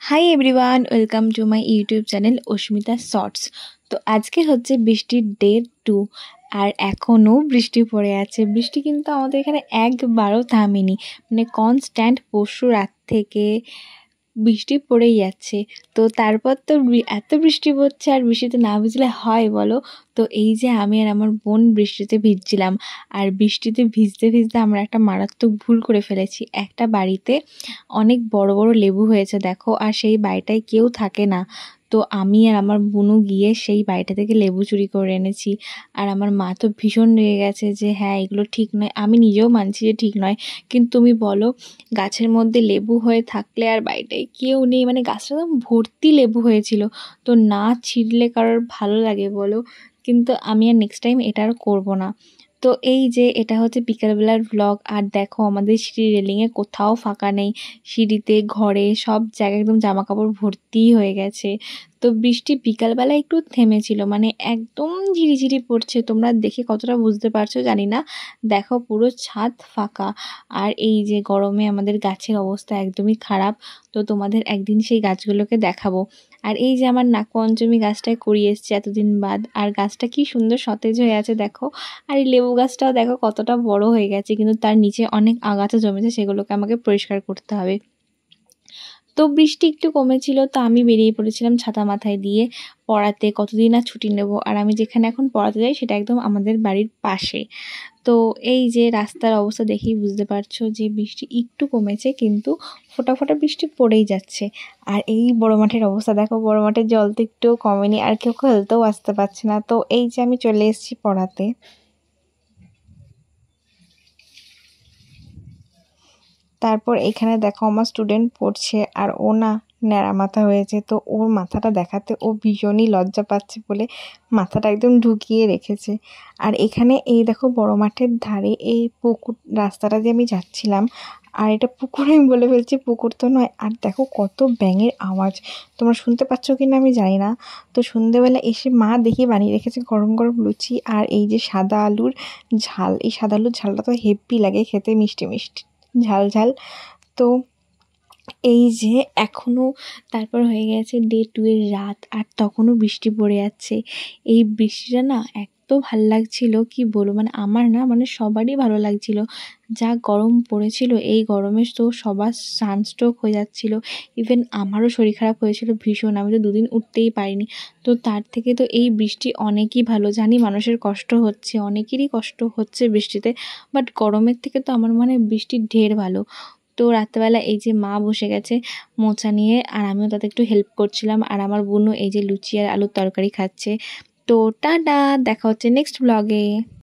High everyone, welcome to my YouTube channel Asmita shorts. তো আজকে হচ্ছে বৃষ্টির ডে 2 আর এখনও বৃষ্টি পড়ে আছে। বৃষ্টি কিন্তু আমাদের এখানে একবারও থামেনি, মানে কনস্ট্যান্ট পরশু রাত থেকে বৃষ্টি পড়েই যাচ্ছে। তো তারপর তো এত বৃষ্টি পড়ছে, আর বৃষ্টিতে না ভিজলে হয় বলো? তো এই যে আমি আর আমার বোন বৃষ্টিতে ভিজছিলাম, আর বৃষ্টিতে ভিজতে ভিজতে আমরা একটা মারাত্মক ভুল করে ফেলেছি। একটা বাড়িতে অনেক বড় বড় লেবু হয়েছে দেখো, আর সেই বাড়িটায় কেউ থাকে না। তো আমি আর আমার বোনু গিয়ে সেই বাড়িটা থেকে লেবু চুরি করে এনেছি। আর আমার মা তো ভীষণ রেগে গেছে যে হ্যাঁ এগুলো ঠিক নয়। আমি নিজেও মানছি যে ঠিক নয়, কিন্তু তুমি বলো গাছের মধ্যে লেবু হয়ে থাকলে আর বাড়িটায় কেউ নেই, মানে গাছটা একদম ভর্তি লেবু হয়েছিল, তো না ছিঁড়লে কারোর ভালো লাগে বলো? কিন্তু আমি আর নেক্সট টাইম এটা আর করবো না। তো এই যে এটা হচ্ছে বিকালবেলার ভ্লগ। আর দেখো আমাদের সিঁড়ি রেলিংয়ে কোথাও ফাঁকা নেই, সিঁড়িতে ঘরে সব জায়গায় একদম জামা কাপড় ভর্তি হয়ে গেছে। তো বৃষ্টি বিকালবেলা একটু থেমেছিল, মানে একদম ঝিরিঝিরি পড়ছে, তোমরা দেখে কতটা বুঝতে পারছো জানি না। দেখো পুরো ছাদ ফাঁকা। আর এই যে গরমে আমাদের গাছের অবস্থা একদমই খারাপ, তো তোমাদের একদিন সেই গাছগুলোকে দেখাবো। আর এই যে আমার নাগপঞ্চমী গাছটায় করিয়ে এসছে এতদিন বাদ, আর গাছটা কি সুন্দর সতেজ হয়ে আছে দেখো। আর এই লেবু গাছটাও দেখো কতটা বড় হয়ে গেছে, কিন্তু তার নিচে অনেক আগাছা জমেছে, সেগুলোকে আমাকে পরিষ্কার করতে হবে। তো বৃষ্টি একটু কমেছিল, তো আমি বেরিয়ে পড়েছিলাম ছাতা মাথায় দিয়ে পড়াতে। কতদিন আর ছুটি নেব, আর আমি যেখানে এখন পড়াতে যাই সেটা একদম আমাদের বাড়ির পাশে। তো এই যে রাস্তার অবস্থা দেখেই বুঝতে পারছো যে বৃষ্টি একটু কমেছে, কিন্তু ফোঁটা ফোঁটা বৃষ্টি পড়েই যাচ্ছে। আর এই বড় মাঠের অবস্থা দেখো, বড় মাঠের জল তো একটুও কমেনি, আর কেউ খেলতেও আসতে পারছে না। তো এই যে আমি চলে এসেছি পড়াতে। তারপর এখানে দেখো আমার স্টুডেন্ট পড়ছে, আর ও না ন্যাড়া মাথা হয়েছে, তো ওর মাথাটা দেখাতে ও ভীষণই লজ্জা পাচ্ছে বলে মাথাটা একদম ঢুকিয়ে রেখেছে। আর এখানে এই দেখো বড় মাঠের ধারে এই পুকুর রাস্তাটা দিয়ে আমি যাচ্ছিলাম, আর এটা পুকুর আমি বলে ফেলছি, পুকুর তো নয়। আর দেখো কত ব্যাঙের আওয়াজ, তোমরা শুনতে পাচ্ছ কি না আমি জানি না। তো সন্ধেবেলা এসে মা দেখি বানিয়ে রেখেছে গরম গরম লুচি, আর এই যে সাদা আলুর ঝাল। এই সাদা আলুর ঝালটা তো হেব্বি লাগে খেতে, মিষ্টি মিষ্টি ঝাল ঝাল। তো এই যে এখনও তারপর হয়ে গেছে ডে 2 এর রাত, আর তখনও বৃষ্টি পড়ে যাচ্ছে। এই বৃষ্টিটা না এত ভাল লাগছিল কি বলবো, মানে আমার না, মানে সবারই ভালো লাগছিল। যা গরম পড়েছিল, এই গরমে তো সবার সানস্ট্রোক হয়ে যাচ্ছিল। ইভেন আমারও শরীর খারাপ হয়েছিল ভীষণ, আমি তো 2 দিন উঠতেই পারিনি। তো তার থেকে তো এই বৃষ্টি অনেকই ভালো। জানি মানুষের কষ্ট হচ্ছে, অনেকেরই কষ্ট হচ্ছে বৃষ্টিতে, বাট গরমের থেকে তো আমার মনে হয় বৃষ্টি ঢের ভালো। তো রাত্রেবেলা এই যে মা বসে গেছে মোচা নিয়ে, আর আমিও তাতে একটু হেল্প করছিলাম, আর আমার বোনও এই যে লুচি আর আলুর তরকারি খাচ্ছে। তো টাটা, দেখা হচ্ছে নেক্সট ব্লগে।